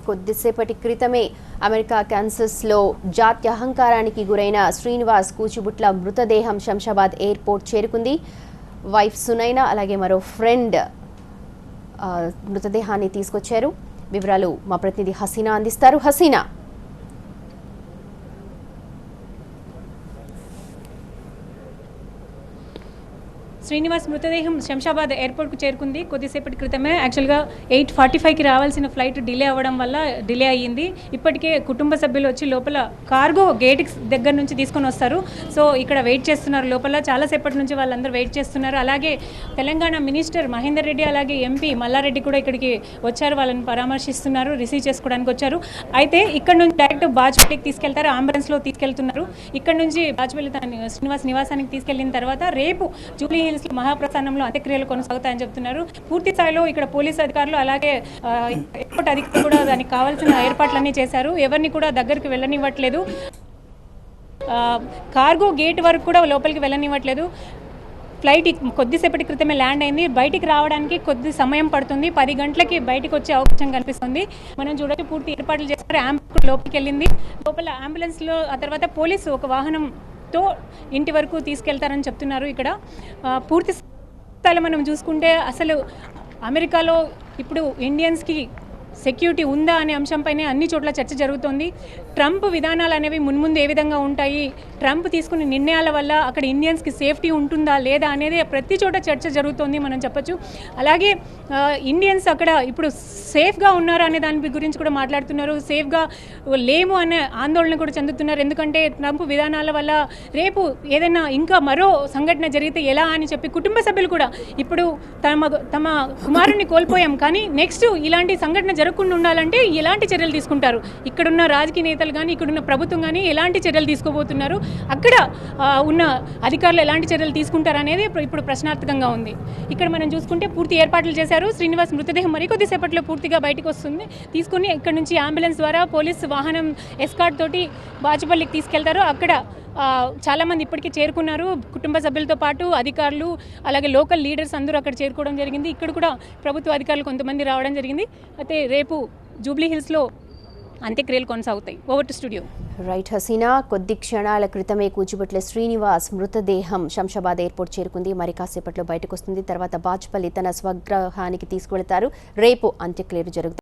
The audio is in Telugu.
కొద్దిసేపటి క్రితమే అమెరికా కాన్సస్లో జాత్య అహంకారానికి గురైన శ్రీనివాస్ కూచిబుట్ల మృతదేహం శంషాబాద్ ఎయిర్పోర్ట్ చేరుకుంది. వైఫ్ సునైనా అలాగే మరో ఫ్రెండ్ మృతదేహాన్ని తీసుకొచ్చారు. వివరాలు మా ప్రతినిధి హసీనా అందిస్తారు. హసీనా, శ్రీనివాస్ మృతదేహం శంషాబాద్ ఎయిర్పోర్ట్కు చేరుకుంది. కొద్దిసేపటి క్రితమే యాక్చువల్గా 8:45కి రావాల్సిన ఫ్లైట్ డిలే అవ్వడం వల్ల డిలే అయ్యింది. ఇప్పటికే కుటుంబ సభ్యులు వచ్చి లోపల కార్గో గేట్ దగ్గర నుంచి తీసుకొని వస్తారు. సో ఇక్కడ వెయిట్ చేస్తున్నారు. లోపల చాలాసేపటి నుంచి వాళ్ళందరూ వెయిట్ చేస్తున్నారు. అలాగే తెలంగాణ మినిస్టర్ మహేందర్ రెడ్డి అలాగే ఎంపీ మల్లారెడ్డి కూడా ఇక్కడికి వచ్చారు. వాళ్ళని పరామర్శిస్తున్నారు, రిసీవ్ చేసుకోవడానికి వచ్చారు. అయితే ఇక్కడ నుంచి డైరెక్ట్ బాజ్పేయికి తీసుకెళ్తారు, అంబులెన్స్లో తీసుకెళ్తున్నారు. ఇక్కడ నుంచి బాజ్పేయి శ్రీనివాస్ నివాసానికి తీసుకెళ్లిన తర్వాత రేపు జూబ్లీ హిల్స్ మహాప్రస్థానంలో అంత్యక్రియలు కొనసాగుతాయని చెప్తున్నారు. పూర్తి స్థాయిలో ఇక్కడ పోలీసు అధికారులు అలాగే ఎయిర్పోర్ట్ అధికారులు కూడా దానికి కావాల్సిన ఏర్పాట్లన్నీ చేశారు. ఎవరిని కూడా దగ్గరికి వెళ్ళనివ్వట్లేదు. కార్గో గేట్ వరకు కూడా లోపలికి వెళ్ళనివ్వట్లేదు. ఫ్లైట్ కొద్దిసేపటి క్రితమే ల్యాండ్ అయింది. బయటికి రావడానికి కొద్ది సమయం పడుతుంది. 10 గంటలకి బయటకు వచ్చే అవకాశం కనిపిస్తుంది. మనం చూడొచ్చు పూర్తి ఏర్పాట్లు చేస్తారు. అంబులెన్స్ లోపలికి వెళ్ళింది. లోపల అంబులెన్స్లో ఆ తర్వాత పోలీసు ఒక వాహనంతో ఇంటి వరకు తీసుకెళ్తారని చెప్తున్నారు. ఇక్కడ పూర్తి స్థాయిలో మనం చూసుకుంటే అసలు అమెరికాలో ఇప్పుడు ఇండియన్స్కి సెక్యూరిటీ ఉందా అనే అంశంపైనే అన్ని చోట్ల చర్చ జరుగుతోంది. ట్రంప్ విధానాలు అనేవి మున్ముందు ఏ విధంగా ఉంటాయి, ట్రంప్ తీసుకునే నిర్ణయాల వల్ల అక్కడ ఇండియన్స్కి సేఫ్టీ ఉంటుందా లేదా అనేది ప్రతి చోట చర్చ జరుగుతోంది మనం చెప్పచ్చు. అలాగే ఇండియన్స్ అక్కడ ఇప్పుడు సేఫ్గా ఉన్నారా అనే దాని గురించి కూడా మాట్లాడుతున్నారు. సేఫ్గా లేము అనే ఆందోళన కూడా చెందుతున్నారు. ఎందుకంటే ట్రంప్ విధానాల వల్ల రేపు ఏదైనా ఇంకా మరో సంఘటన జరిగితే ఎలా అని చెప్పి కుటుంబ సభ్యులు కూడా ఇప్పుడు తమ కుమారుని కోల్పోయాం, కానీ నెక్స్ట్ ఇలాంటి సంఘటన జరగకుండా ఉండాలంటే ఎలాంటి చర్యలు తీసుకుంటారు, ఇక్కడున్న రాజకీయ నేతలు కానీ ఇక్కడున్న ప్రభుత్వం కానీ ఎలాంటి చర్యలు తీసుకోబోతున్నారు, అక్కడ ఉన్న అధికారులు ఎలాంటి చర్యలు తీసుకుంటారు అనేది ఇప్పుడు ప్రశ్నార్థకంగా ఉంది. ఇక్కడ మనం చూసుకుంటే పూర్తి ఏర్పాట్లు చేశారు. శ్రీనివాస్ మృతదేహం మరికొద్దిసేపట్లో పూర్తిగా బయటకు వస్తుంది. తీసుకుని ఇక్కడ నుంచి అంబులెన్స్ ద్వారా పోలీసు వాహనం ఎస్కార్ట్ తోటి బాచుపల్లికి తీసుకెళ్తారు. అక్కడ చాలామంది ఇప్పటికే చేరుకున్నారు. కుటుంబ సభ్యులతో పాటు అధికారులు అలాగే లోకల్ లీడర్స్ అందరూ అక్కడ చేరుకోవడం జరిగింది. ఇక్కడ కూడా ప్రభుత్వ అధికారులు కొంతమంది రావడం జరిగింది. అయితే రేపు జూబ్లీ హిల్స్లో అంత్యక్రియలు కొనసాగుతాయి. Over to studio. Right Haseena, కొద్ది క్షణాల క్రితమే కూచిబుట్ల శ్రీనివాస్ మృతదేహం శంషాబాద్ ఎయిర్పోర్ట్ చేరుకుంది. మరి కాసేపట్లో బయటకు వస్తుంది. తర్వాత బాచుపల్లి తన స్వగృహానికి తీసుకువెళతారు. రేపు అంత్యక్రియలు జరుగుతాయి.